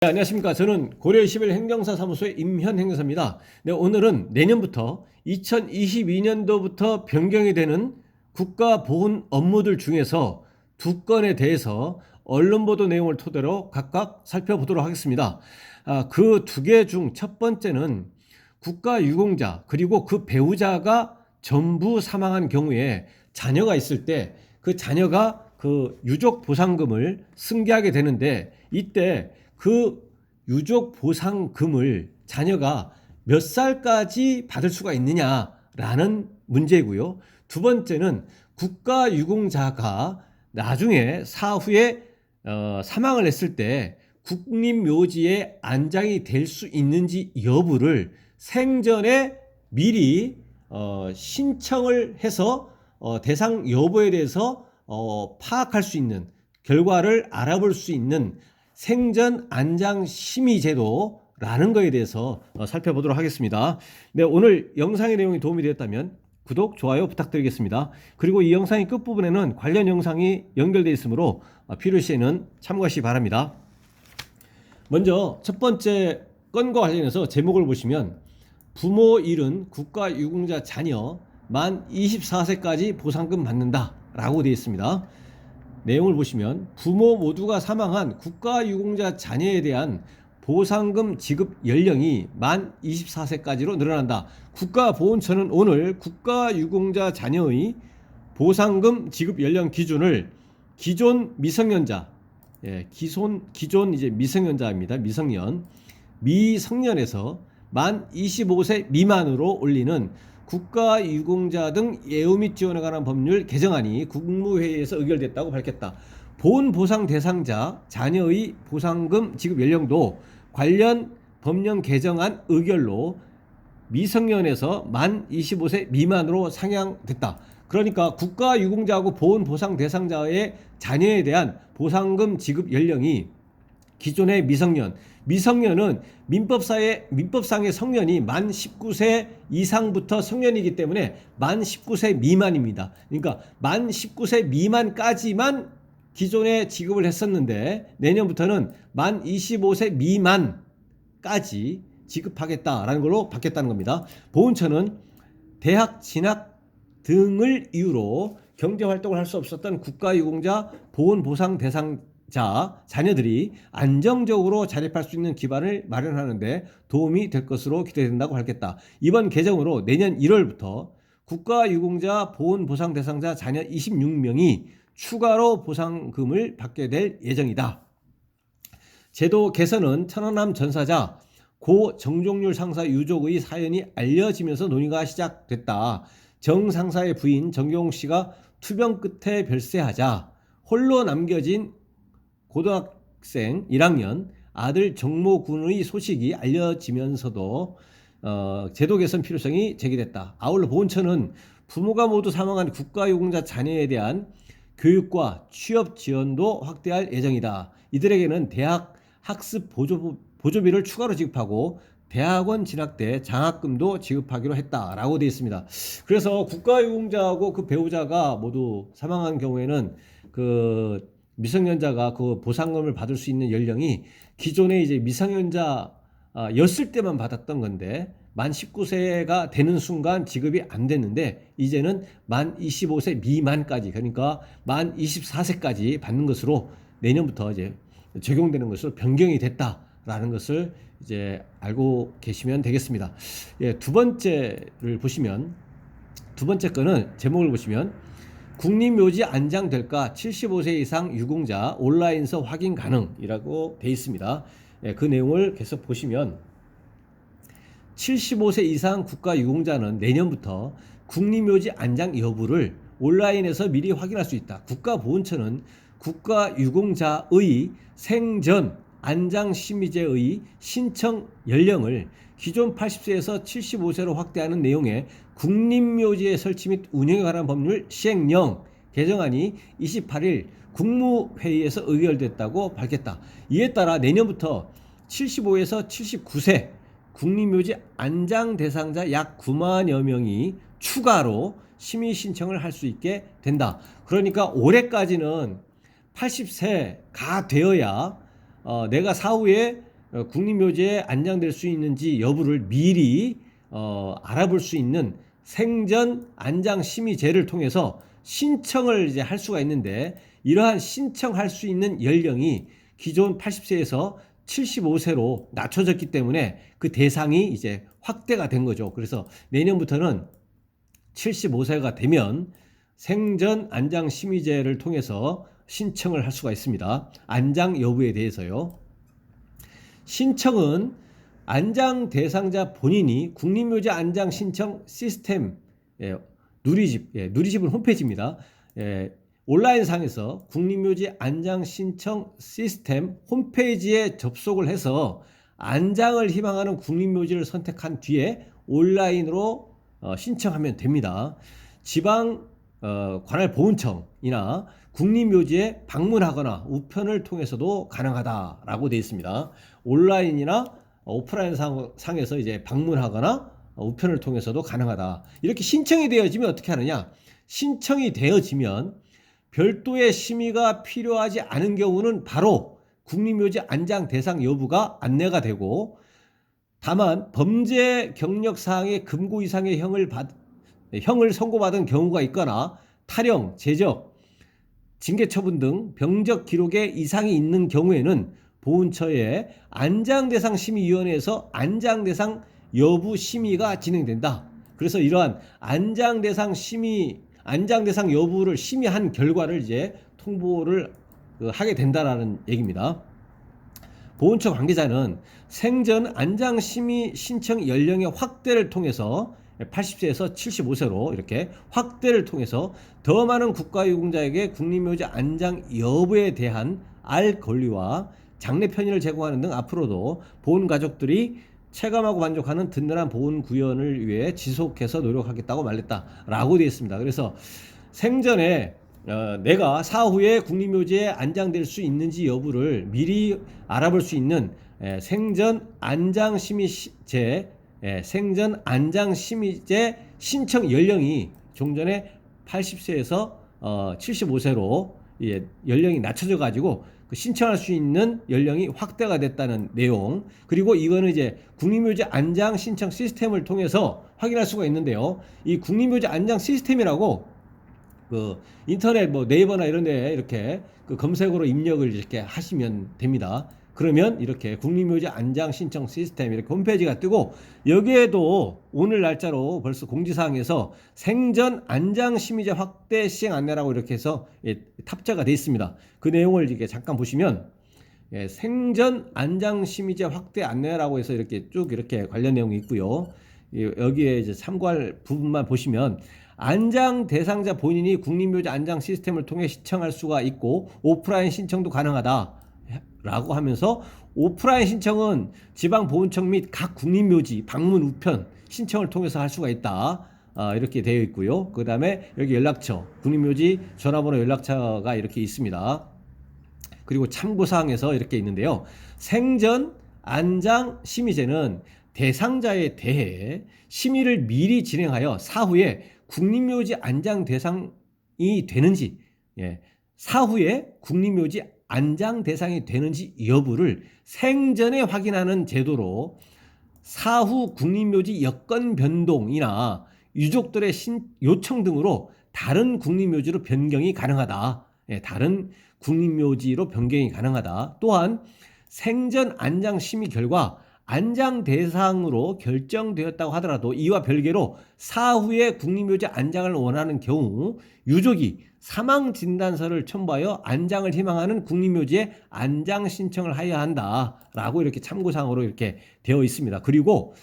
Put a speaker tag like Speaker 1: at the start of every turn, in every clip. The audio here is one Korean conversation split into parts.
Speaker 1: 네, 안녕하십니까. 저는 고려 21 행정사 사무소의 임현 행정사입니다. 네, 오늘은 내년부터 2022년도부터 변경이 되는 국가보훈 업무들 중에서 두 건에 대해서 언론 보도 내용을 토대로 각각 살펴보도록 하겠습니다. 그 두 개 중 첫 번째는 국가유공자 그리고 그 배우자가 전부 사망한 경우에 자녀가 있을 때 그 자녀가 그 유족 보상금을 승계하게 되는데, 이때 그 유족 보상금을 자녀가 몇 살까지 받을 수가 있느냐라는 문제이고요. 두 번째는 국가유공자가 나중에 사후에 사망을 했을 때 국립묘지에 안장이 될 수 있는지 여부를 생전에 미리 신청을 해서 대상 여부에 대해서 파악할 수 있는, 결과를 알아볼 수 있는 생전 안장 심의 제도라는 거에 대해서 살펴보도록 하겠습니다. 네, 오늘 영상의 내용이 도움이 되었다면 구독, 좋아요 부탁드리겠습니다. 그리고 이 영상의 끝부분에는 관련 영상이 연결되어 있으므로 필요시에는 참고하시기 바랍니다. 먼저 첫 번째 건과 관련해서 제목을 보시면 부모 잃은 국가유공자 자녀 만 24세까지 보상금 받는다 라고 되어 있습니다. 내용을 보시면 부모 모두가 사망한 국가유공자 자녀에 대한 보상금 지급 연령이 만 24세까지로 늘어난다. 국가보훈처는 오늘 국가유공자 자녀의 보상금 지급 연령 기준을 기존 미성년자, 기존 이제 미성년자입니다. 미성년에서 만 25세 미만으로 올리는 국가유공자 등 예우 및 지원에 관한 법률 개정안이 국무회의에서 의결됐다고 밝혔다. 보훈 보상 대상자 자녀의 보상금 지급 연령도 관련 법령 개정안 의결로 미성년에서 만 25세 미만으로 상향됐다. 그러니까 국가유공자하고 보훈 보상 대상자의 자녀에 대한 보상금 지급 연령이 기존의 미성년은 민법상의 성년이 만 19세 이상부터 성년이기 때문에 만 19세 미만입니다. 그러니까 만 19세 미만까지만 기존에 지급을 했었는데 내년부터는 만 25세 미만까지 지급하겠다라는 걸로 바뀌었다는 겁니다. 보훈처는 대학 진학 등을 이유로 경제활동을 할 수 없었던 국가유공자 보훈 보상 대상자 자녀들이 안정적으로 자립할 수 있는 기반을 마련하는 데 도움이 될 것으로 기대된다고 밝혔다. 이번 개정으로 내년 1월부터 국가유공자 보훈 보상 대상자 자녀 26명이 추가로 보상금을 받게 될 예정이다. 제도 개선은 천안함 전사자 고 정종률 상사 유족의 사연이 알려지면서 논의가 시작됐다. 정 상사의 부인 정경욱 씨가 투병 끝에 별세하자 홀로 남겨진 고등학생 1학년 아들 정모 군의 소식이 알려지면서도 제도 개선 필요성이 제기됐다. 아울러 보훈처는 부모가 모두 사망한 국가유공자 자녀에 대한 교육과 취업 지원도 확대할 예정이다. 이들에게는 대학 학습 보조비를 추가로 지급하고 대학원 진학 때 장학금도 지급하기로 했다라고 되어 있습니다. 그래서 국가유공자하고 그 배우자가 모두 사망한 경우에는 그 미성년자가 그 보상금을 받을 수 있는 연령이 기존에 이제 미성년자였을 때만 받았던 건데 만 19세가 되는 순간 지급이 안 됐는데 이제는 만 25세 미만까지, 그러니까 만 24세까지 받는 것으로 내년부터 이제 적용되는 것으로 변경이 됐다라는 것을 이제 알고 계시면 되겠습니다. 두 번째를 보시면, 두 번째 거는 제목을 보시면 국립묘지 안장될까 75세 이상 유공자 온라인서 확인 가능이라고 되어 있습니다. 그 내용을 계속 보시면 75세 이상 국가유공자는 내년부터 국립묘지 안장 여부를 온라인에서 미리 확인할 수 있다. 국가보훈처는 국가유공자의 생전 안장심의제의 신청 연령을 기존 80세에서 75세로 확대하는 내용의 국립묘지의 설치 및 운영에 관한 법률 시행령 개정안이 28일 국무회의에서 의결됐다고 밝혔다. 이에 따라 내년부터 75에서 79세 국립묘지 안장 대상자 약 9만여 명이 추가로 심의 신청을 할 수 있게 된다. 그러니까 올해까지는 80세가 되어야 내가 사후에 국립묘지에 안장될 수 있는지 여부를 미리 알아볼 수 있는 생전 안장 심의제를 통해서 신청을 이제 할 수가 있는데, 이러한 신청할 수 있는 연령이 기존 80세에서 75세로 낮춰졌기 때문에 그 대상이 이제 확대가 된 거죠. 그래서 내년부터는 75세가 되면 생전 안장 심의제를 통해서 신청을 할 수가 있습니다. 안장 여부에 대해서요. 신청은 안장 대상자 본인이 국립묘지 안장 신청 시스템, 누리집은 홈페이지입니다. 온라인상에서 국립묘지 안장 신청 시스템 홈페이지에 접속을 해서 안장을 희망하는 국립묘지를 선택한 뒤에 온라인으로 신청하면 됩니다. 지방 관할 보훈청이나 국립묘지에 방문하거나 우편을 통해서도 가능하다라고 되어 있습니다. 온라인이나 오프라인 상에서 이제 방문하거나 우편을 통해서도 가능하다. 이렇게 신청이 되어지면 어떻게 하느냐? 신청이 되어지면 별도의 심의가 필요하지 않은 경우는 바로 국립묘지 안장 대상 여부가 안내가 되고, 다만 범죄 경력 사항의 금고 이상의 형을 선고받은 경우가 있거나 탈영, 제적, 징계 처분 등 병적 기록에 이상이 있는 경우에는 보훈처의 안장대상 심의위원회에서 안장대상 여부 심의가 진행된다. 그래서 이러한 안장대상 여부를 심의한 결과를 이제 통보를 하게 된다라는 얘기입니다. 보훈처 관계자는 생전 안장 심의 신청 연령의 확대를 통해서 80세에서 75세로 이렇게 확대를 통해서 더 많은 국가유공자에게 국립묘지 안장 여부에 대한 알 권리와 장례 편의를 제공하는 등 앞으로도 보훈 가족들이 체감하고 만족하는 든든한 보훈 구현을 위해 지속해서 노력하겠다고 말했다라고 되어 있습니다. 그래서 생전에 내가 사후에 국립묘지에 안장될 수 있는지 여부를 미리 알아볼 수 있는 생전 안장심의제 생전 안장심의제 신청 연령이 종전에 80세에서 75세로 연령이 낮춰져 가지고 그 신청할 수 있는 연령이 확대가 됐다는 내용, 그리고 이거는 이제 국립묘지 안장 신청 시스템을 통해서 확인할 수가 있는데요. 이 국립묘지 안장 시스템이라고 그 인터넷 뭐 네이버나 이런 데 이렇게 그 검색어로 입력을 이렇게 하시면 됩니다. 그러면 이렇게 국립묘지 안장 신청 시스템 이렇게 홈페이지가 뜨고, 여기에도 오늘 날짜로 벌써 공지사항에서 생전 안장 심의제 확대 시행 안내라고 이렇게 해서 탑재가 되어 있습니다. 그 내용을 이렇게 잠깐 보시면 생전 안장 심의제 확대 안내라고 해서 이렇게 쭉 이렇게 관련 내용이 있고요. 여기에 이제 참고할 부분만 보시면 안장 대상자 본인이 국립묘지 안장 시스템을 통해 신청할 수가 있고 오프라인 신청도 가능하다 라고 하면서, 오프라인 신청은 지방보훈청 및 각 국립묘지 방문 우편 신청을 통해서 할 수가 있다, 이렇게 되어 있고요. 그 다음에 여기 연락처, 국립묘지 전화번호 연락처가 이렇게 있습니다. 그리고 참고사항에서 이렇게 있는데요. 생전 안장 심의제는 대상자에 대해 심의를 미리 진행하여 사후에 국립묘지 안장 대상이 되는지, 사후에 국립묘지 안장 대상이 되는지 여부를 생전에 확인하는 제도로 사후 국립묘지 여건 변동이나 유족들의 요청 등으로 다른 국립묘지로 변경이 가능하다. 다른 국립묘지로 변경이 가능하다. 또한 생전 안장 심의 결과 안장 대상으로 결정되었다고 하더라도 이와 별개로 사후에 국립묘지 안장을 원하는 경우 유족이 사망진단서를 첨부하여 안장을 희망하는 국립묘지에 안장 신청을 하여야 한다라고 이렇게 참고사항으로 이렇게 되어 있습니다. 그리고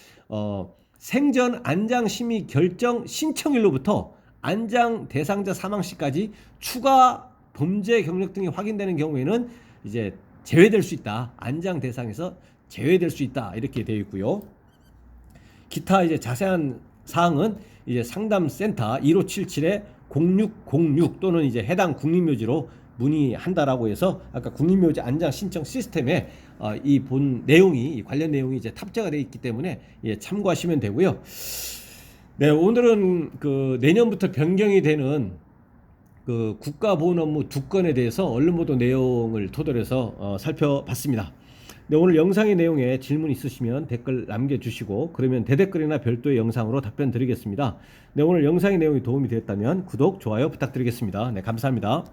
Speaker 1: 생전 안장 심의 결정 신청일로부터 안장 대상자 사망시까지 추가 범죄 경력 등이 확인되는 경우에는 이제 제외될 수 있다. 안장 대상에서 제외될 수 있다. 이렇게 되어 있고요. 기타 이제 자세한 사항은 이제 상담센터 1577-0606 또는 이제 해당 국립묘지로 문의한다라고 해서 아까 국립묘지 안장 신청 시스템에 이 본 내용이 관련 내용이 이제 탑재가 되어 있기 때문에 참고하시면 되고요. 네, 오늘은 그 내년부터 변경이 되는 그 국가보훈 업무 2건에 대해서 언론 보도 내용을 토대로 해서 살펴봤습니다. 네, 오늘 영상의 내용에 질문 있으시면 댓글 남겨주시고 그러면 대댓글이나 별도의 영상으로 답변 드리겠습니다. 네, 오늘 영상의 내용이 도움이 되었다면 구독, 좋아요 부탁드리겠습니다. 네, 감사합니다.